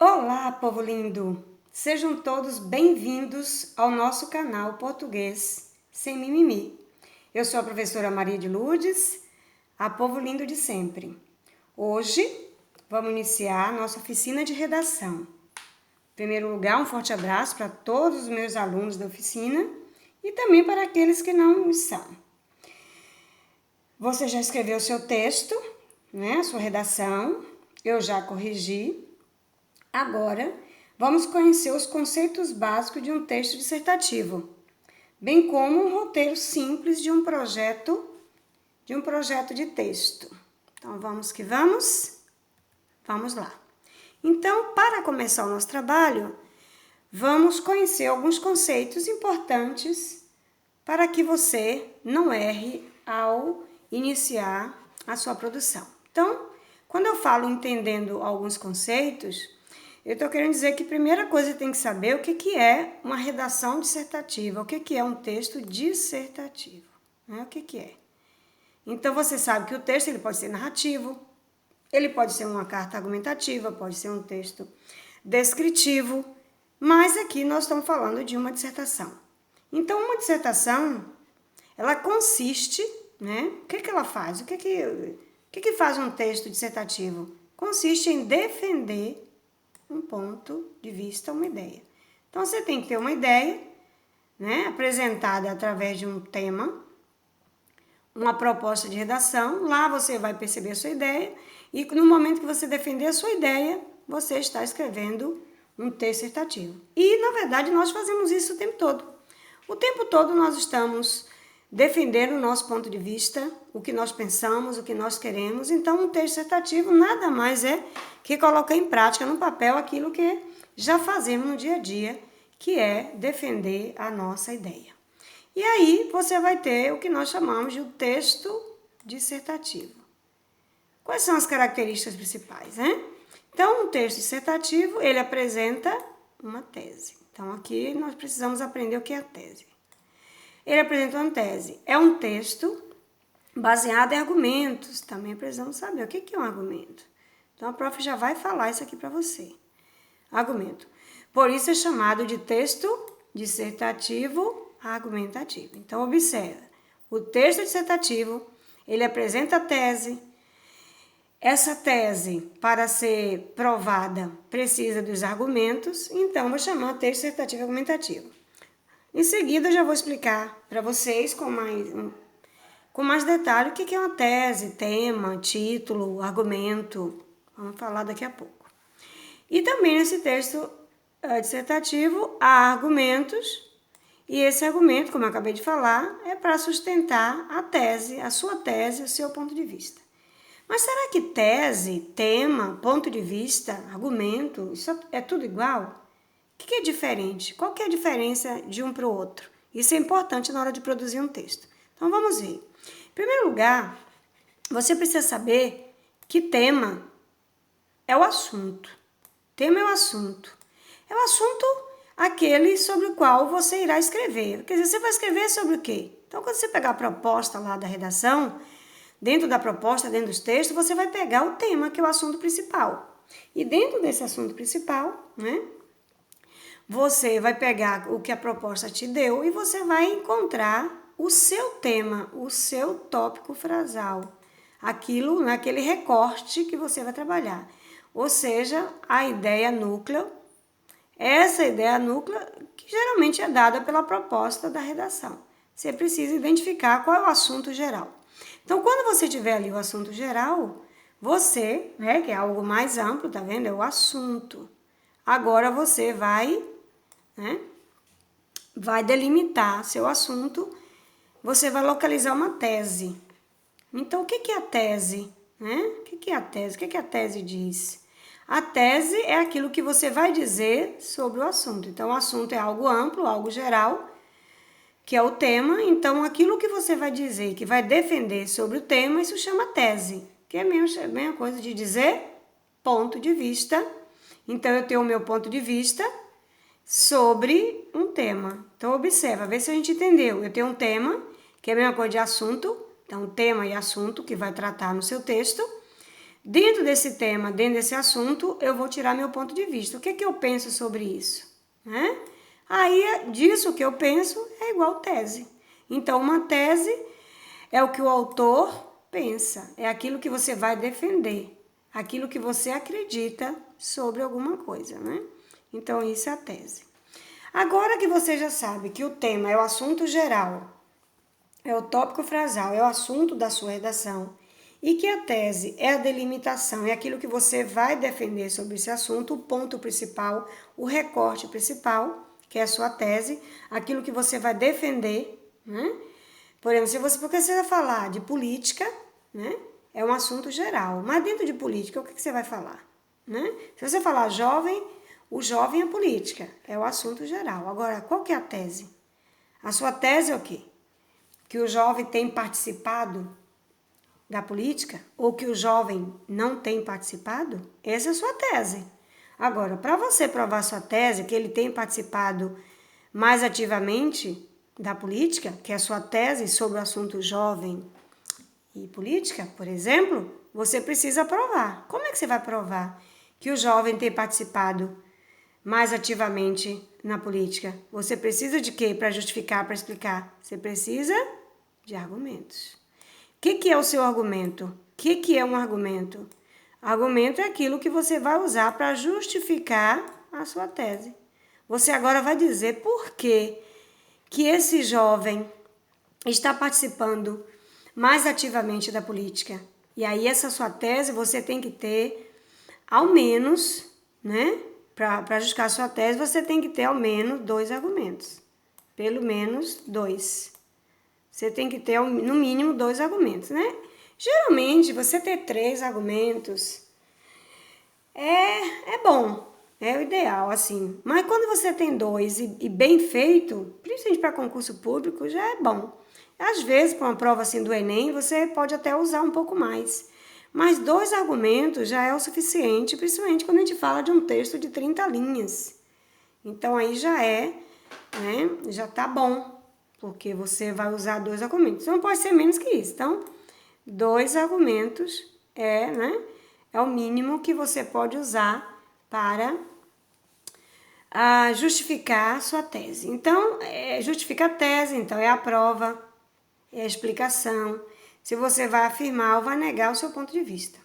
Olá, povo lindo! Sejam todos bem-vindos ao nosso canal Português Sem Mimimi. Eu sou a professora Maria de Lourdes, a povo lindo de sempre. Hoje vamos iniciar a nossa oficina de redação. Em primeiro lugar, um forte abraço para todos os meus alunos da oficina e também para aqueles que não são. Você já escreveu o seu texto, né? A sua redação, eu já corrigi. Agora, vamos conhecer os conceitos básicos de um texto dissertativo, bem como um roteiro simples de um projeto de texto. Então, vamos que vamos? Vamos lá. Então, para começar o nosso trabalho, vamos conhecer alguns conceitos importantes para que você não erre ao iniciar a sua produção. Então, quando eu falo entendendo alguns conceitos, eu estou querendo dizer que a primeira coisa que tem que saber o que é uma redação dissertativa, o que é um texto dissertativo, né? O que é. Então, você sabe que o texto ele pode ser narrativo, ele pode ser uma carta argumentativa, pode ser um texto descritivo, mas aqui nós estamos falando de uma dissertação. Então, uma dissertação, ela consiste, né? O que ela faz? O que faz um texto dissertativo? Consiste em defender um ponto de vista, uma ideia. Então, você tem que ter uma ideia, né, apresentada através de um tema, uma proposta de redação. Lá você vai perceber a sua ideia e no momento que você defender a sua ideia, você está escrevendo um texto dissertativo. E, na verdade, nós fazemos isso o tempo todo. O tempo todo nós estamos defendendo o nosso ponto de vista, o que nós pensamos, o que nós queremos. Então, um texto dissertativo nada mais é que colocar em prática no papel aquilo que já fazemos no dia a dia, que é defender a nossa ideia. E aí você vai ter o que nós chamamos de um texto dissertativo. Quais são as características principais, né? Então, um texto dissertativo, ele apresenta uma tese. Então, aqui nós precisamos aprender o que é a tese. Ele apresenta uma tese. É um texto baseado em argumentos. Também precisamos saber o que é um argumento. Então, a prof já vai falar isso aqui para você. Argumento. Por isso é chamado de texto dissertativo argumentativo. Então, observa. O texto dissertativo, ele apresenta a tese. Essa tese, para ser provada, precisa dos argumentos. Então, vou chamar texto dissertativo argumentativo. Em seguida, eu já vou explicar para vocês com mais detalhe o que é uma tese, tema, título, argumento. Vamos falar daqui a pouco. E também nesse texto dissertativo há argumentos, e esse argumento, como eu acabei de falar, é para sustentar a tese, a sua tese, o seu ponto de vista. Mas será que tese, tema, ponto de vista, argumento, isso é tudo igual? O que é diferente? Qual que é a diferença de um para o outro? Isso é importante na hora de produzir um texto. Então, vamos ver. Em primeiro lugar, você precisa saber que tema é o assunto. Tema é o assunto. É o assunto aquele sobre o qual você irá escrever. Quer dizer, você vai escrever sobre o quê? Então, quando você pegar a proposta lá da redação, dentro da proposta, dentro dos textos, você vai pegar o tema, que é o assunto principal. E dentro desse assunto principal, né? Você vai pegar o que a proposta te deu e você vai encontrar o seu tema, o seu tópico frasal, aquilo, naquele recorte que você vai trabalhar. Ou seja, a ideia núcleo, essa ideia núcleo que geralmente é dada pela proposta da redação. Você precisa identificar qual é o assunto geral. Então, quando você tiver ali o assunto geral, você, né, que é algo mais amplo, tá vendo? É o assunto. Agora você vai delimitar seu assunto, você vai localizar uma tese. Então, o que é a tese? O que é a tese? O que a tese diz? A tese é aquilo que você vai dizer sobre o assunto. Então, o assunto é algo amplo, algo geral, que é o tema. Então, aquilo que você vai dizer, que vai defender sobre o tema, isso chama tese, que é a mesma coisa de dizer ponto de vista. Então, eu tenho o meu ponto de vista sobre um tema. Então, observa, vê se a gente entendeu. Eu tenho um tema, que é a mesma coisa de assunto. Então, tema e assunto, que vai tratar no seu texto. Dentro desse tema, dentro desse assunto, eu vou tirar meu ponto de vista. O que eu penso sobre isso? Né? Aí, disso que eu penso é igual tese. Então, uma tese é o que o autor pensa, é aquilo que você vai defender, aquilo que você acredita sobre alguma coisa, né? Então, isso é a tese. Agora que você já sabe que o tema é o assunto geral, é o tópico frasal, é o assunto da sua redação, e que a tese é a delimitação, é aquilo que você vai defender sobre esse assunto, o ponto principal, o recorte principal, que é a sua tese, aquilo que você vai defender, né? Por exemplo, porque você vai falar de política, né? É um assunto geral, mas dentro de política, o que você vai falar? Né? Se você falar jovem, o jovem é política, é o assunto geral. Agora, qual que é a tese? A sua tese é o quê? Que o jovem tem participado da política ou que o jovem não tem participado? Essa é a sua tese. Agora, para você provar sua tese, que ele tem participado mais ativamente da política, que é a sua tese sobre o assunto jovem e política, por exemplo, você precisa provar. Como é que você vai provar que o jovem tem participado mais ativamente na política? Você precisa de quê para justificar, para explicar? Você precisa de argumentos. O que é o seu argumento? O que é um argumento? Argumento é aquilo que você vai usar para justificar a sua tese. Você agora vai dizer por que esse jovem está participando mais ativamente da política. E aí essa sua tese você tem que ter ao menos, né? Para justificar a sua tese, você tem que ter ao menos 2 argumentos. Pelo menos 2. Você tem que ter, no mínimo, 2 argumentos, né? Geralmente, você ter 3 argumentos é bom, é o ideal, assim. Mas quando você tem 2 e bem feito, principalmente para concurso público, já é bom. Às vezes, para uma prova assim do Enem, você pode até usar um pouco mais. Mas 2 argumentos já é o suficiente, principalmente quando a gente fala de um texto de 30 linhas. Então, aí já né? Já tá bom. Porque você vai usar 2 argumentos. Não pode ser menos que isso. Então, 2 argumentos né, é o mínimo que você pode usar para justificar a sua tese. Então, justifica a tese, então é a prova, é a explicação. Se você vai afirmar ou vai negar o seu ponto de vista.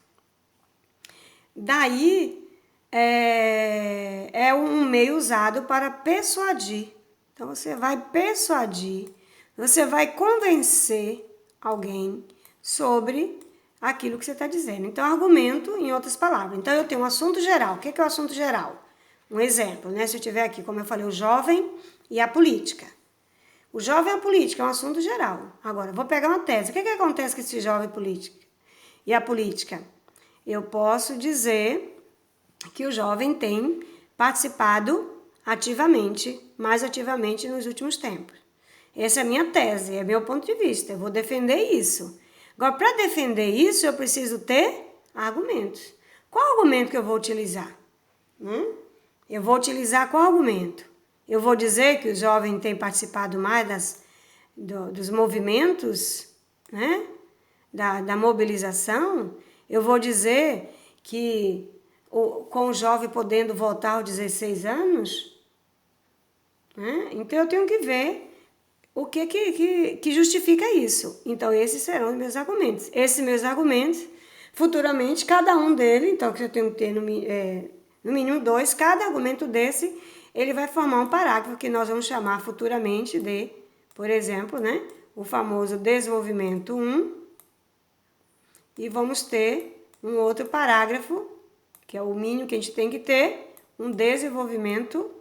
Daí, é um meio usado para persuadir. Então, você vai persuadir, você vai convencer alguém sobre aquilo que você está dizendo. Então, argumento em outras palavras. Então, eu tenho um assunto geral. O que é o assunto geral? Um exemplo, né? Se eu tiver aqui, como eu falei, o jovem e a política. O jovem e a política é um assunto geral. Agora, eu vou pegar uma tese. O que acontece com esse jovem e a política? Eu posso dizer que o jovem tem participado ativamente, mais ativamente nos últimos tempos. Essa é a minha tese, é meu ponto de vista, eu vou defender isso. Agora, para defender isso, eu preciso ter argumentos. Qual argumento que eu vou utilizar? Eu vou utilizar qual argumento? Eu vou dizer que o jovem tem participado mais dos movimentos, né? Da mobilização? Eu vou dizer que com o jovem podendo votar aos 16 anos? Né? Então, eu tenho que ver o que justifica isso. Então, esses serão os meus argumentos. Esses meus argumentos, futuramente, cada um deles, então, que eu tenho que ter no mínimo 2, cada argumento desse, ele vai formar um parágrafo que nós vamos chamar futuramente de, por exemplo, né, o famoso desenvolvimento 1, e vamos ter um outro parágrafo, que é o mínimo que a gente tem que ter, um desenvolvimento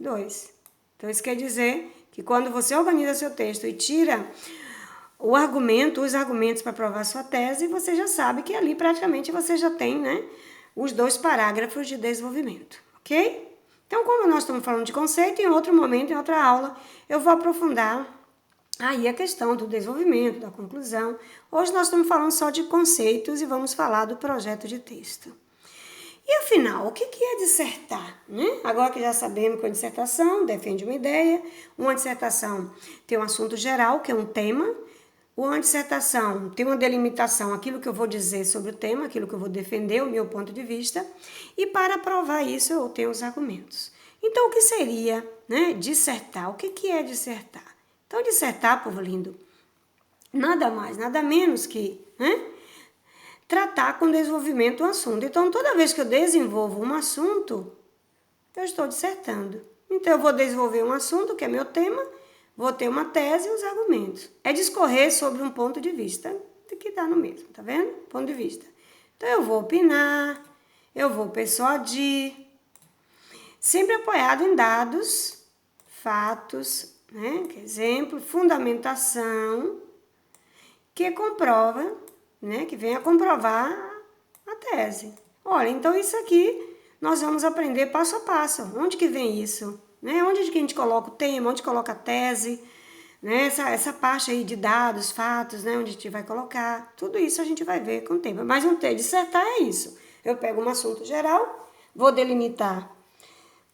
2. Então, isso quer dizer que quando você organiza seu texto e tira os argumentos para provar sua tese, você já sabe que ali praticamente você já tem, né, os 2 parágrafos de desenvolvimento, ok? Então, como nós estamos falando de conceito, em outro momento, em outra aula, eu vou aprofundar aí a questão do desenvolvimento, da conclusão. Hoje nós estamos falando só de conceitos e vamos falar do projeto de texto. E afinal, o que é dissertar? Né? Agora que já sabemos que a dissertação defende uma ideia, uma dissertação tem um assunto geral, que é um tema. a dissertação tem uma delimitação, aquilo que eu vou dizer sobre o tema, aquilo que eu vou defender, o meu ponto de vista, e para provar isso eu tenho os argumentos. Então, o que seria, né, dissertar? O que é dissertar? Então, dissertar, povo lindo, nada mais, nada menos que, né, tratar com desenvolvimento um assunto. Então, toda vez que eu desenvolvo um assunto, eu estou dissertando. Então, eu vou desenvolver um assunto, que é meu tema, vou ter uma tese e os argumentos. É discorrer sobre um ponto de vista, que dá no mesmo, tá vendo? Ponto de vista. Então, eu vou opinar, eu vou persuadir, sempre apoiado em dados, fatos, né? Exemplo, fundamentação, que comprova, né? Que vem a comprovar a tese. Olha, então isso aqui nós vamos aprender passo a passo. Onde que vem isso? Né? Onde que a gente coloca o tema, onde coloca a tese, né? Essa parte aí de dados, fatos, né? Onde a gente vai colocar. Tudo isso a gente vai ver com o tempo. Mas dissertar é isso. Eu pego um assunto geral, vou delimitar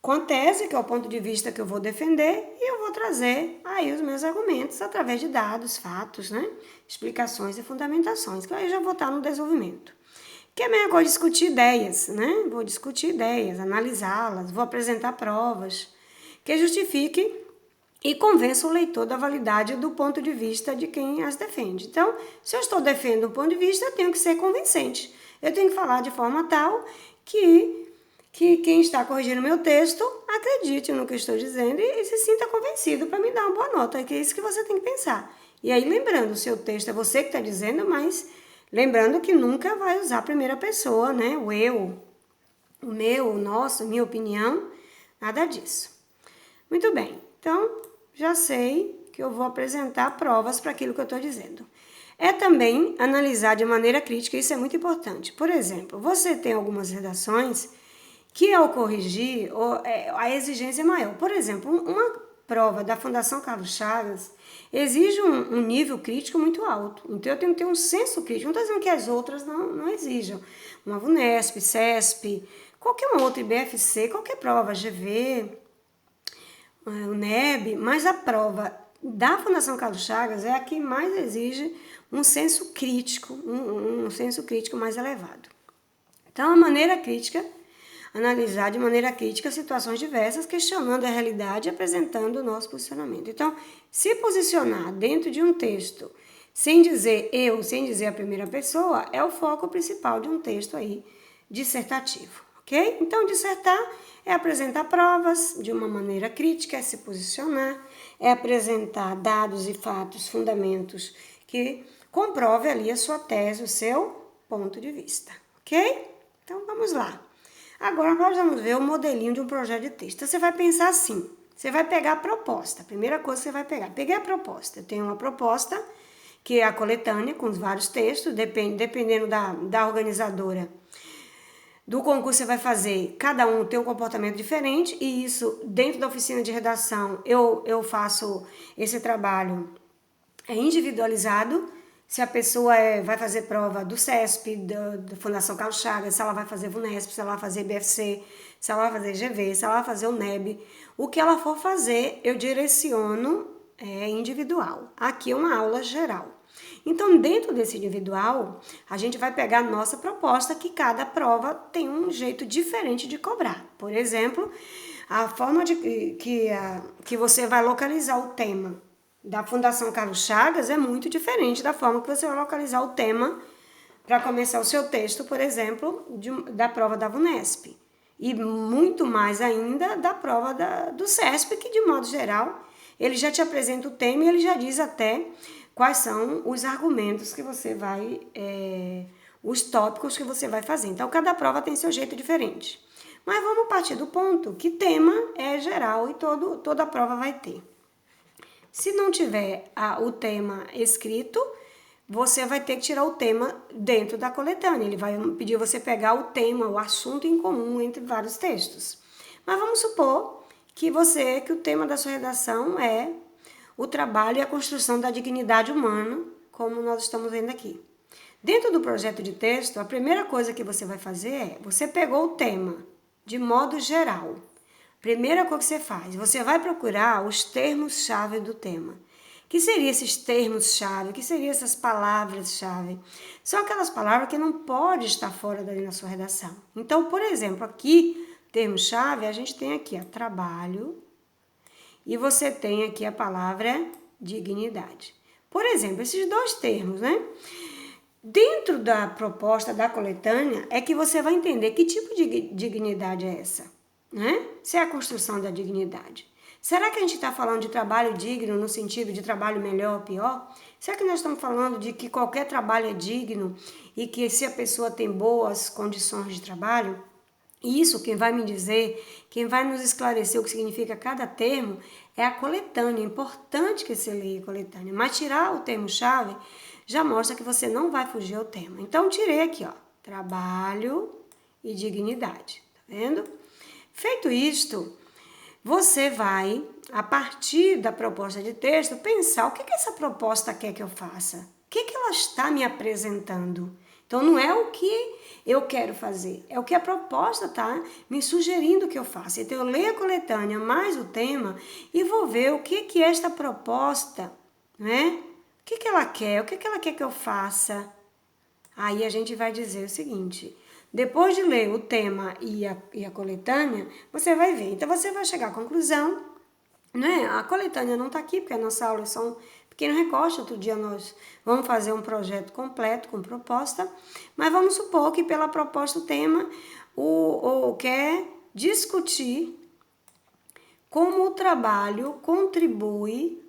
com a tese, que é o ponto de vista que eu vou defender, e eu vou trazer aí os meus argumentos através de dados, fatos, né? Explicações e fundamentações, que aí eu já vou estar no desenvolvimento. Que é a mesma coisa discutir ideias, né? Vou discutir ideias, analisá-las, vou apresentar provas que justifique e convença o leitor da validade do ponto de vista de quem as defende. Então, se eu estou defendendo um ponto de vista, eu tenho que ser convincente. Eu tenho que falar de forma tal que quem está corrigindo meu texto acredite no que eu estou dizendo e se sinta convencido para me dar uma boa nota, que é isso que você tem que pensar. E aí, lembrando, o seu texto é você que está dizendo, mas lembrando que nunca vai usar a primeira pessoa, né? O eu, o meu, o nosso, minha opinião, nada disso. Muito bem, então já sei que eu vou apresentar provas para aquilo que eu estou dizendo. É também analisar de maneira crítica, isso é muito importante. Por exemplo, você tem algumas redações que ao corrigir, a exigência é maior. Por exemplo, uma prova da Fundação Carlos Chagas exige um nível crítico muito alto. Então, eu tenho que ter um senso crítico. Não estou dizendo que as outras não exijam. Uma VUNESP, CESP, qualquer uma outra, IBFC, qualquer prova, GV, o NEB, mas a prova da Fundação Carlos Chagas é a que mais exige um senso crítico, um senso crítico mais elevado. Então, a maneira crítica, analisar de maneira crítica situações diversas, questionando a realidade e apresentando o nosso posicionamento. Então, se posicionar dentro de um texto sem dizer eu, sem dizer a primeira pessoa, é o foco principal de um texto aí dissertativo, ok? Então, dissertar é apresentar provas de uma maneira crítica, é se posicionar, é apresentar dados e fatos, fundamentos que comprove ali a sua tese, o seu ponto de vista, ok? Então, vamos lá. Agora, nós vamos ver o modelinho de um projeto de texto. Então, você vai pensar assim, você vai pegar a proposta. A primeira coisa que você vai pegar, peguei a proposta. Eu tenho uma proposta, que é a coletânea, com vários textos, dependendo da organizadora do concurso você vai fazer, cada um tem um comportamento diferente, e isso, dentro da oficina de redação, eu faço esse trabalho individualizado. Se a pessoa vai fazer prova do CESP, da Fundação Carlos Chagas, se ela vai fazer VUNESP, se ela vai fazer BFC, se ela vai fazer GV, se ela vai fazer o NEB, o que ela for fazer, eu direciono individual. Aqui é uma aula geral. Então, dentro desse individual, a gente vai pegar a nossa proposta, que cada prova tem um jeito diferente de cobrar. Por exemplo, a forma que você vai localizar o tema da Fundação Carlos Chagas é muito diferente da forma que você vai localizar o tema para começar o seu texto, por exemplo, da prova da VUNESP. E muito mais ainda da prova do CESP, que de modo geral, ele já te apresenta o tema e ele já diz até quais são os argumentos que você vai, os tópicos que você vai fazer. Então, cada prova tem seu jeito diferente. Mas vamos partir do ponto que tema é geral e toda a prova vai ter. Se não tiver o tema escrito, você vai ter que tirar o tema dentro da coletânea. Ele vai pedir você pegar o tema, o assunto em comum entre vários textos. Mas vamos supor que o tema da sua redação é o trabalho e a construção da dignidade humana, como nós estamos vendo aqui. Dentro do projeto de texto, a primeira coisa que você vai fazer é, você pegou o tema de modo geral. Primeira coisa que você faz, você vai procurar os termos-chave do tema. Que seriam esses termos-chave? Que seriam essas palavras-chave? São aquelas palavras que não podem estar fora dali na sua redação. Então, por exemplo, aqui, termo-chave, a gente tem aqui, ó, trabalho, e você tem aqui a palavra dignidade. Por exemplo, esses dois termos, né? Dentro da proposta da coletânea é que você vai entender que tipo de dignidade é essa, né? Se é a construção da dignidade. Será que a gente está falando de trabalho digno no sentido de trabalho melhor ou pior? Será que nós estamos falando de que qualquer trabalho é digno e que se a pessoa tem boas condições de trabalho? Isso, quem vai me dizer, quem vai nos esclarecer o que significa cada termo é a coletânea. É importante que você leia a coletânea, mas tirar o termo-chave já mostra que você não vai fugir ao tema. Então, tirei aqui, ó, trabalho e dignidade, tá vendo? Feito isto, você vai, a partir da proposta de texto, pensar o que essa proposta quer que eu faça? O que ela está me apresentando? Então, não é o que eu quero fazer, é o que a proposta está me sugerindo que eu faça. Então, eu leio a coletânea mais o tema e vou ver o que esta proposta, né? O que ela quer, o que ela quer que eu faça. Aí a gente vai dizer o seguinte: depois de ler o tema e a coletânea, você vai ver. Então, você vai chegar à conclusão, né? A coletânea não está aqui, porque a nossa aula é só um pequeno recorte. Outro dia nós vamos fazer um projeto completo com proposta, mas vamos supor que pela proposta o tema quer discutir como o trabalho contribui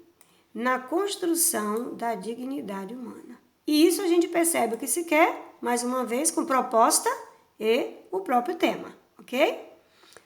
na construção da dignidade humana. E isso a gente percebe o que se quer, mais uma vez, com proposta e o próprio tema, ok?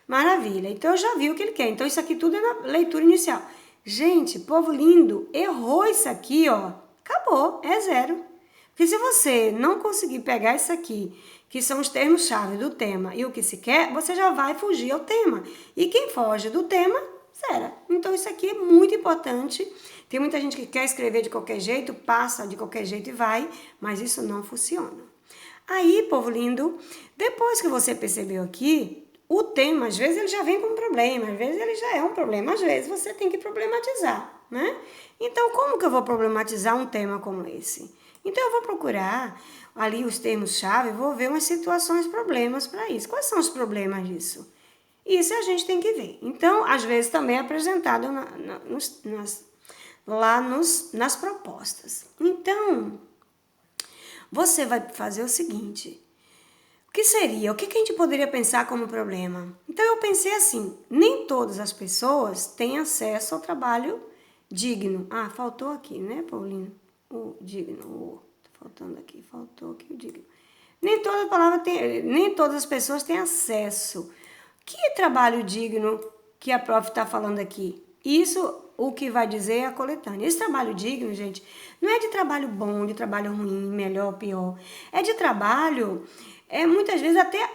Maravilha, então eu já vi o que ele quer. Então isso aqui tudo é na leitura inicial. Gente, povo lindo, errou isso aqui, ó, acabou, é 0. Porque se você não conseguir pegar isso aqui, que são os termos-chave do tema e o que se quer, você já vai fugir ao tema. E quem foge do tema, zera. Então isso aqui é muito importante. Tem muita gente que quer escrever de qualquer jeito, passa de qualquer jeito e vai, mas isso não funciona. Aí, povo lindo, depois que você percebeu aqui, o tema, às vezes, ele já vem com um problema, às vezes ele já é um problema, às vezes você tem que problematizar, né? Então, como que eu vou problematizar um tema como esse? Então, eu vou procurar ali os termos-chave, vou ver umas situações, problemas para isso. Quais são os problemas disso? Isso a gente tem que ver. Então, às vezes, também é apresentado nas propostas. Então, você vai fazer o seguinte: o que seria? O que a gente poderia pensar como problema? Então, eu pensei assim, nem todas as pessoas têm acesso ao trabalho digno. Ah, faltou aqui, né, Paulino? O digno, faltou aqui o digno. Nem todas as pessoas têm acesso. Que trabalho digno que a prof está falando aqui? Isso o que vai dizer é a coletânea. Esse trabalho digno, gente, não é de trabalho bom, de trabalho ruim, melhor, pior. É de trabalho, muitas vezes até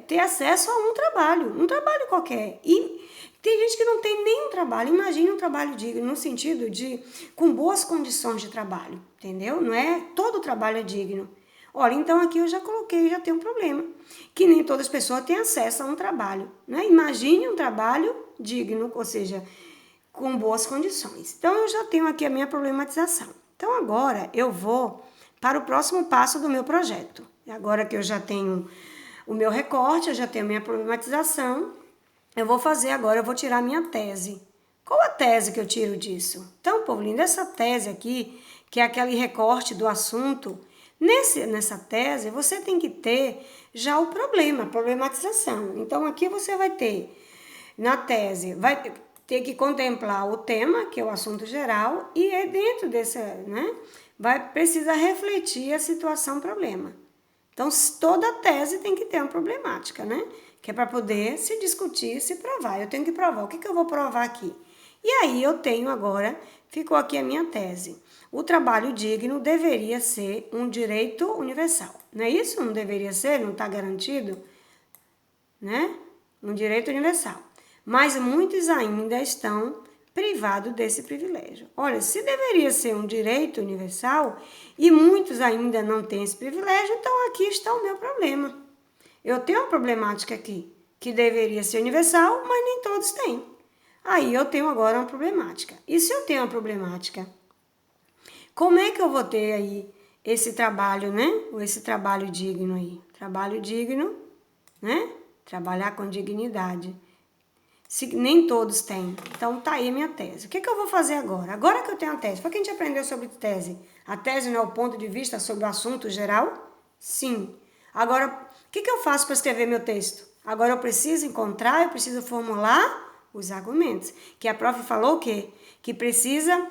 ter acesso a um trabalho qualquer. E tem gente que não tem nenhum trabalho. Imagine um trabalho digno no sentido de com boas condições de trabalho, entendeu? Não é todo trabalho é digno. Olha, então aqui eu já coloquei, já tem um problema, que nem todas as pessoas têm acesso a um trabalho, né? Imagine um trabalho digno, ou seja, com boas condições. Então, eu já tenho aqui a minha problematização. Então, agora eu vou para o próximo passo do meu projeto. Agora que eu já tenho o meu recorte, eu já tenho a minha problematização, eu vou tirar a minha tese. Qual a tese que eu tiro disso? Então, povo lindo, essa tese aqui, que é aquele recorte do assunto, nessa tese, você tem que ter já o problema, a problematização. Então, aqui você vai ter, na tese, vai ter que contemplar o tema, que é o assunto geral, e dentro desse, né, precisa refletir a situação problema. Então, toda tese tem que ter uma problemática, né? Que é para poder se discutir, se provar. Eu tenho que provar. O que eu vou provar aqui? E aí eu tenho agora, ficou aqui a minha tese. O trabalho digno deveria ser um direito universal. Não é isso? Não deveria ser? Não está garantido? Né? Um direito universal. Mas muitos ainda estão privados desse privilégio. Olha, se deveria ser um direito universal e muitos ainda não têm esse privilégio, então aqui está o meu problema. Eu tenho uma problemática aqui, que deveria ser universal, mas nem todos têm. Aí eu tenho agora uma problemática. E se eu tenho uma problemática, como é que eu vou ter aí esse trabalho, né? Ou esse trabalho digno aí? Trabalho digno, né? Trabalhar com dignidade. Se nem todos têm. Então tá aí a minha tese. O que eu vou fazer agora? Agora que eu tenho a tese. Foi que a gente aprendeu sobre tese. A tese não é o ponto de vista sobre o assunto geral? Sim. Agora, o que eu faço para escrever meu texto? Agora eu preciso encontrar, eu preciso formular os argumentos. Que a prof falou o quê? Que precisa,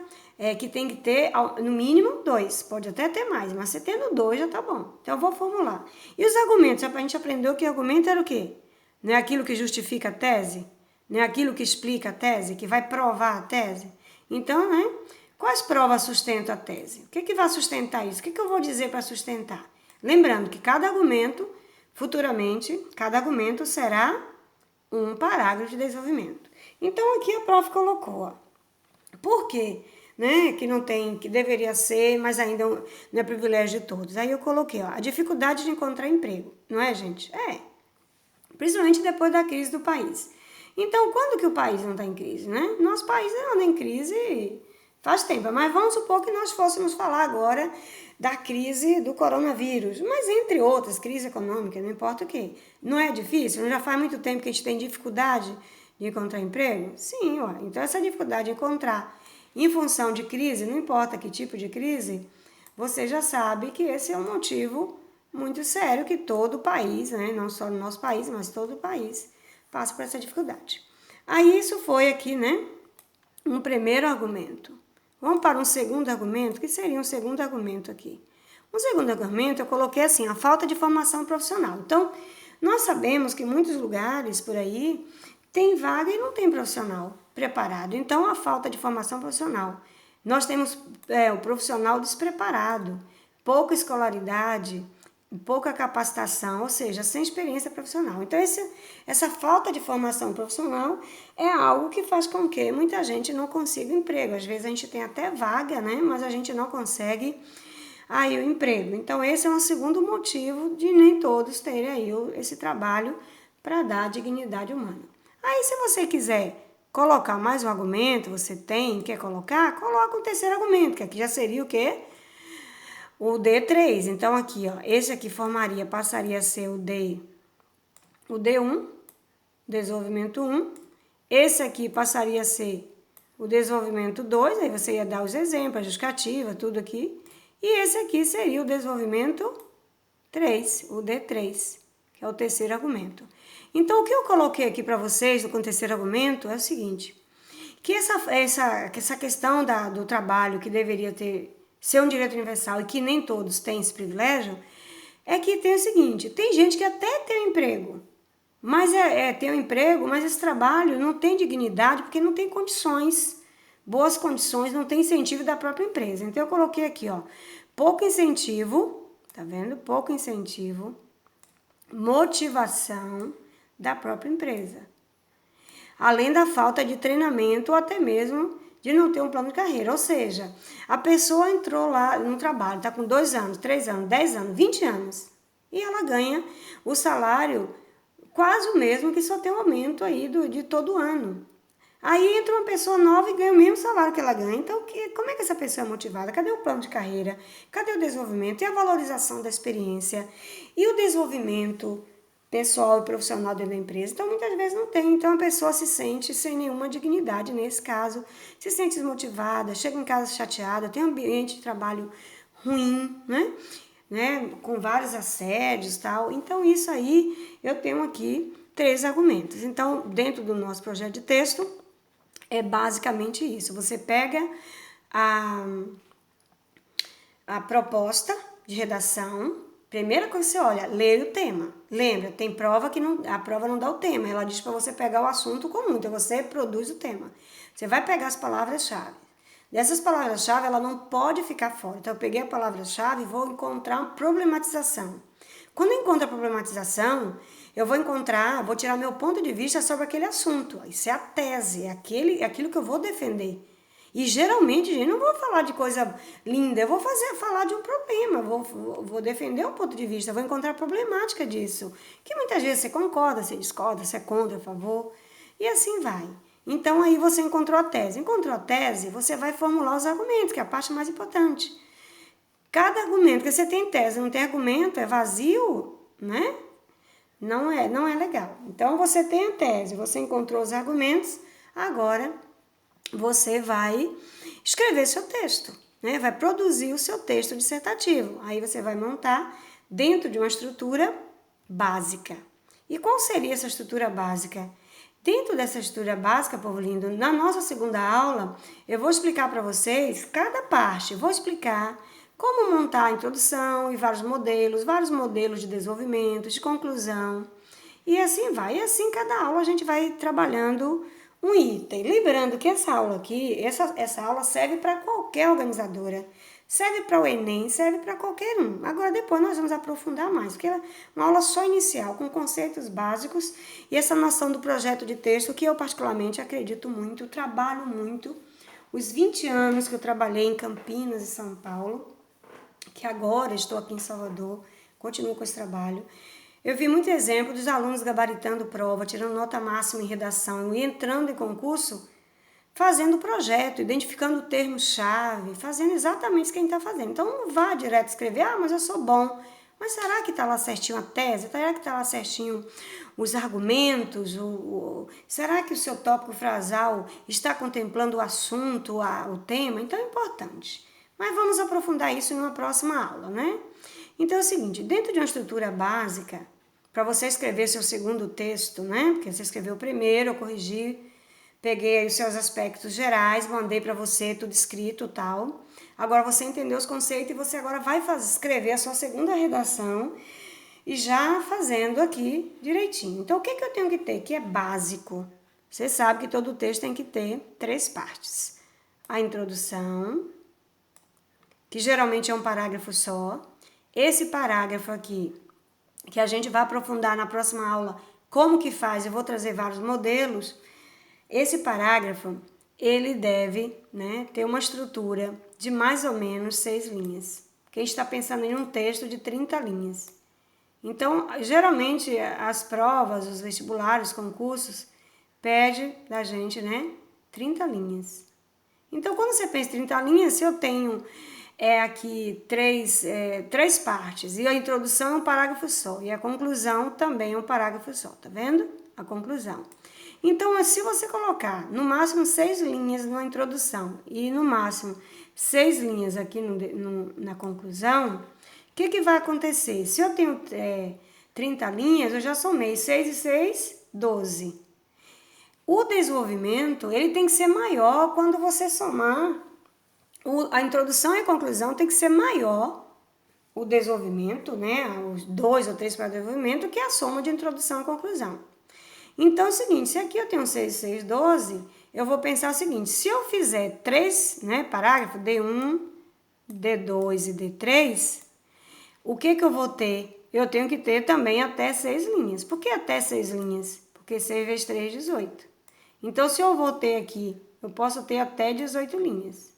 que tem que ter no mínimo 2. Pode até ter mais, mas se tendo 2 já tá bom. Então eu vou formular. E os argumentos? A gente aprendeu que argumento era o quê? Não é aquilo que justifica a tese? Não é aquilo que explica a tese, que vai provar a tese? Então, né? Quais provas sustentam a tese? O que vai sustentar isso? O que eu vou dizer para sustentar? Lembrando que cada argumento, futuramente, cada argumento será um parágrafo de desenvolvimento. Então, aqui a prof colocou, ó, por quê? Né? Que não tem, que deveria ser, mas ainda não é privilégio de todos. Aí eu coloquei, ó, a dificuldade de encontrar emprego, não é, gente? Principalmente depois da crise do país. Então, quando que o país não está em crise, né? Nosso país anda em crise faz tempo, mas vamos supor que nós fôssemos falar agora da crise do coronavírus, mas entre outras, crise econômica, não importa o quê. Não é difícil? Não já faz muito tempo que a gente tem dificuldade de encontrar emprego? Sim, ó. Então essa dificuldade de encontrar em função de crise, não importa que tipo de crise, você já sabe que esse é um motivo muito sério que todo o país, né, não só no nosso país, mas todo o país passa por essa dificuldade. Aí isso foi aqui, né, um primeiro argumento. Vamos para um segundo argumento, que seria um segundo argumento aqui. Um segundo argumento eu coloquei assim, a falta de formação profissional. Então, nós sabemos que em muitos lugares por aí tem vaga e não tem profissional preparado. Então, a falta de formação profissional. Nós temos o profissional despreparado, pouca escolaridade, pouca capacitação, ou seja, sem experiência profissional. Então, essa falta de formação profissional é algo que faz com que muita gente não consiga emprego. Às vezes a gente tem até vaga, né? Mas a gente não consegue aí o emprego. Então, esse é um segundo motivo de nem todos terem aí esse trabalho para dar dignidade humana. Aí, se você quiser colocar mais um argumento, você quer colocar, coloca um terceiro argumento, que aqui já seria o quê? O D3. Então, aqui, ó, esse aqui passaria a ser o D1, desenvolvimento 1. Esse aqui passaria a ser o desenvolvimento 2, aí você ia dar os exemplos, a justificativa, tudo aqui. E esse aqui seria o desenvolvimento 3, o D3, que é o terceiro argumento. Então, o que eu coloquei aqui para vocês no terceiro argumento é o seguinte, que essa questão do trabalho que deveria ser um direito universal e que nem todos têm esse privilégio, é que tem o seguinte, tem gente que até tem um emprego, mas tem um emprego, mas esse trabalho não tem dignidade porque não tem condições, boas condições, não tem incentivo da própria empresa. Então eu coloquei aqui, ó, pouco incentivo, tá vendo? Pouco incentivo, motivação da própria empresa. Além da falta de treinamento ou até mesmo de não ter um plano de carreira. Ou seja, a pessoa entrou lá no trabalho, está com 2 anos, 3 anos, 10 anos, 20 anos. E ela ganha o salário quase o mesmo, que só tem um aumento aí de todo ano. Aí entra uma pessoa nova e ganha o mesmo salário que ela ganha. Então, como é que essa pessoa é motivada? Cadê o plano de carreira? Cadê o desenvolvimento? E a valorização da experiência? E o desenvolvimento pessoal e profissional dentro da empresa? Então, muitas vezes não tem. Então, a pessoa se sente sem nenhuma dignidade nesse caso, se sente desmotivada, chega em casa chateada, tem um ambiente de trabalho ruim, né? Com vários assédios e tal. Então, isso aí, eu tenho aqui 3 argumentos. Então, dentro do nosso projeto de texto, é basicamente isso. Você pega a proposta de redação. Primeira coisa que você olha, lê o tema. Lembra, tem prova que a prova não dá o tema. Ela diz para você pegar o assunto comum. Então, você produz o tema. Você vai pegar as palavras-chave. Dessas palavras-chave, ela não pode ficar fora. Então, eu peguei a palavra-chave e vou encontrar uma problematização. Quando eu encontro a problematização, eu vou tirar meu ponto de vista sobre aquele assunto. Isso é a tese, é aquilo que eu vou defender. E geralmente, gente, não vou falar de coisa linda, eu vou falar de um problema, vou defender um ponto de vista, vou encontrar a problemática disso. Que muitas vezes você concorda, você discorda, você é contra, a favor, e assim vai. Então, aí você encontrou a tese. Encontrou a tese, você vai formular os argumentos, que é a parte mais importante. Cada argumento que você tem tese, não tem argumento, é vazio, né? Não é legal. Então, você tem a tese, você encontrou os argumentos, agora você vai escrever seu texto, né? Vai produzir o seu texto dissertativo. Aí você vai montar dentro de uma estrutura básica. E qual seria essa estrutura básica? Dentro dessa estrutura básica, povo lindo, na nossa segunda aula, eu vou explicar para vocês cada parte. Vou explicar como montar a introdução e vários modelos de desenvolvimento, de conclusão. E assim vai. E assim, cada aula a gente vai trabalhando um item. Lembrando que essa aula aqui, essa aula serve para qualquer organizadora. Serve para o Enem, serve para qualquer um. Agora, depois nós vamos aprofundar mais, porque é uma aula só inicial, com conceitos básicos e essa noção do projeto de texto, que eu particularmente acredito muito, trabalho muito. Os 20 anos que eu trabalhei em Campinas e São Paulo, que agora estou aqui em Salvador, continuo com esse trabalho. Eu vi muito exemplo dos alunos gabaritando prova, tirando nota máxima em redação e entrando em concurso, fazendo projeto, identificando o termo-chave, fazendo exatamente isso que a gente está fazendo. Então, não vá direto escrever, mas eu sou bom. Mas será que está lá certinho a tese? Será que está lá certinho os argumentos? Será que o seu tópico frasal está contemplando o assunto, o tema? Então, é importante. Mas vamos aprofundar isso em uma próxima aula, né? Então, é o seguinte, dentro de uma estrutura básica, para você escrever seu segundo texto, né? Porque você escreveu o primeiro, eu corrigi, peguei aí os seus aspectos gerais, mandei para você tudo escrito e tal. Agora você entendeu os conceitos e você agora vai escrever a sua segunda redação e já fazendo aqui direitinho. Então, o que eu tenho que ter? Que é básico. Você sabe que todo texto tem que ter 3 partes. A introdução, que geralmente é um parágrafo só. Esse parágrafo aqui, que a gente vai aprofundar na próxima aula, como que faz, eu vou trazer vários modelos. Esse parágrafo, ele deve, né, ter uma estrutura de mais ou menos 6 linhas. Porque a gente está pensando em um texto de 30 linhas. Então, geralmente, as provas, os vestibulares, os concursos, pede da gente, né, 30 linhas. Então, quando você pensa em 30 linhas, se eu tenho aqui três partes, e a introdução é um parágrafo só, e a conclusão também é um parágrafo só, tá vendo? A conclusão. Então, se você colocar no máximo 6 linhas na introdução e no máximo 6 linhas aqui na conclusão, o que vai acontecer? Se eu tenho 30 linhas, eu já somei 6 e 6, 12. O desenvolvimento, ele tem que ser maior quando você somar. A introdução e a conclusão tem que ser maior, o desenvolvimento, né? Os 2 ou 3 para o desenvolvimento, que é a soma de introdução e conclusão. Então, é o seguinte, se aqui eu tenho 6, 6, 12, eu vou pensar o seguinte, se eu fizer 3, né, parágrafo, D1, D2 e D3, o que eu vou ter? Eu tenho que ter também até 6 linhas. Por que até 6 linhas? Porque 6 vezes 3, 18. Então, se eu vou ter aqui, eu posso ter até 18 linhas.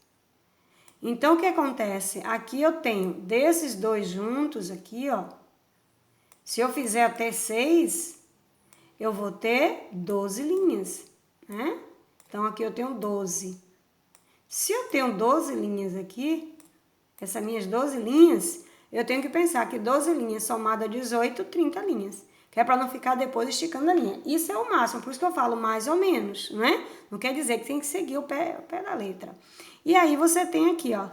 Então, o que acontece? Aqui eu tenho desses dois juntos aqui, ó. Se eu fizer até 6, eu vou ter 12 linhas, né? Então, aqui eu tenho 12. Se eu tenho 12 linhas aqui, essas minhas 12 linhas, eu tenho que pensar que 12 linhas somada a 18, 30 linhas. Que é para não ficar depois esticando a linha. Isso é o máximo, por isso que eu falo mais ou menos, não é? Não quer dizer que tem que seguir o pé da letra. E aí você tem aqui, ó,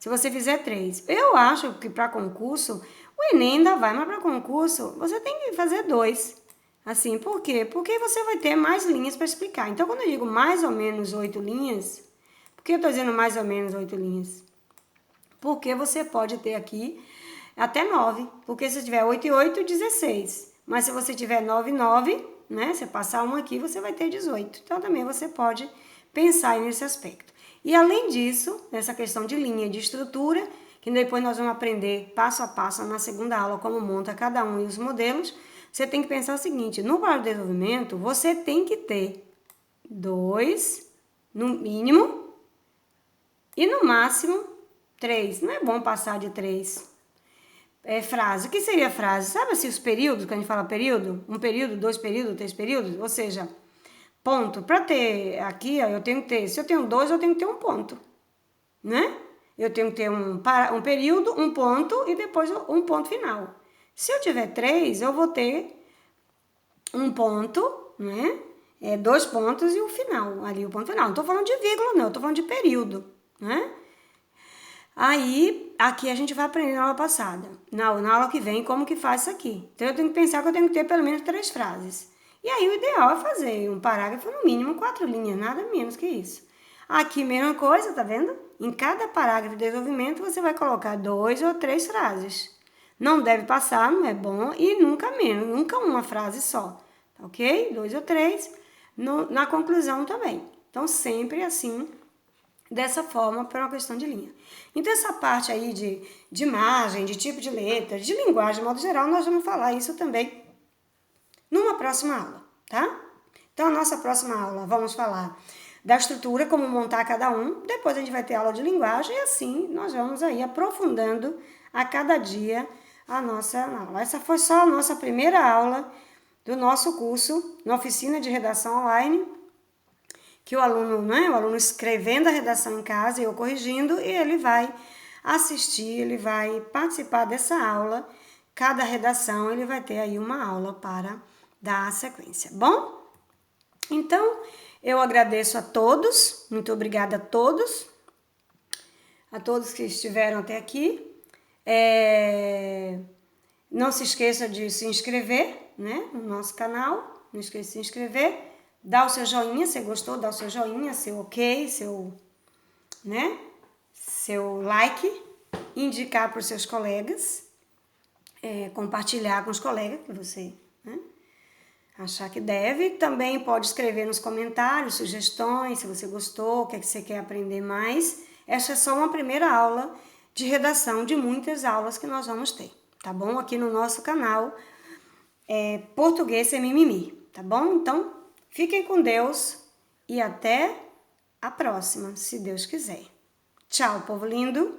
se você fizer 3. Eu acho que para concurso, o Enem ainda vai, mas para concurso, você tem que fazer 2. Assim, por quê? Porque você vai ter mais linhas para explicar. Então, quando eu digo mais ou menos 8 linhas, por que eu estou dizendo mais ou menos 8 linhas? Porque você pode ter aqui até 9. Porque se tiver 8 e 8, 16. Mas se você tiver 9 e 9, né? Você passar um aqui, você vai ter 18. Então, também você pode pensar nesse aspecto. E além disso, nessa questão de linha e de estrutura, que depois nós vamos aprender passo a passo na segunda aula como monta cada um e os modelos, você tem que pensar o seguinte, no plano de desenvolvimento, você tem que ter 2, no mínimo, e no máximo 3. Não é bom passar de 3. Frase. O que seria frase? Sabe assim os períodos, quando a gente fala período? 1 período, 2 períodos, 3 períodos? Ou seja, ponto. Para ter aqui, ó, eu tenho que ter, se eu tenho 2, eu tenho que ter um ponto, né? Eu tenho que ter um período, um ponto e depois um ponto final. Se eu tiver 3, eu vou ter um ponto, né? 2 pontos e o final, ali o ponto final. Não estou falando de vírgula, não, estou falando de período, né? Aí, aqui a gente vai aprender na aula passada. Na aula que vem, como que faz isso aqui. Então, eu tenho que pensar que eu tenho que ter pelo menos 3 frases. E aí, o ideal é fazer um parágrafo, no mínimo 4 linhas, nada menos que isso. Aqui, mesma coisa, tá vendo? Em cada parágrafo de desenvolvimento, você vai colocar 2 ou 3 frases. Não deve passar, não é bom, e nunca menos, nunca uma frase só, tá ok? 2 ou 3, na conclusão também. Então, sempre assim, dessa forma, por uma questão de linha. Então, essa parte aí de imagem, de tipo de letra, de linguagem, de modo geral, nós vamos falar isso também numa próxima aula, tá? Então, a nossa próxima aula, vamos falar da estrutura, como montar cada um. Depois a gente vai ter aula de linguagem e assim nós vamos aí aprofundando a cada dia a nossa aula. Essa foi só a nossa primeira aula do nosso curso na oficina de redação online, que o aluno, né, o aluno escrevendo a redação em casa e eu corrigindo, e ele vai assistir, ele vai participar dessa aula. Cada redação ele vai ter aí uma aula para dar a sequência. Bom? Então, eu agradeço a todos, muito obrigada a todos que estiveram até aqui. Não se esqueça de se inscrever, né, no nosso canal, não esqueça de se inscrever, dá o seu joinha, se gostou, dá o seu joinha, seu ok, seu like, indicar para os seus colegas, compartilhar com os colegas que você, né, achar que deve. Também pode escrever nos comentários sugestões, se você gostou, o que você quer aprender mais. Essa é só uma primeira aula de redação de muitas aulas que nós vamos ter, tá bom? Aqui no nosso canal Português Sem Mimimi, tá bom? Então, fiquem com Deus e até a próxima, se Deus quiser. Tchau, povo lindo!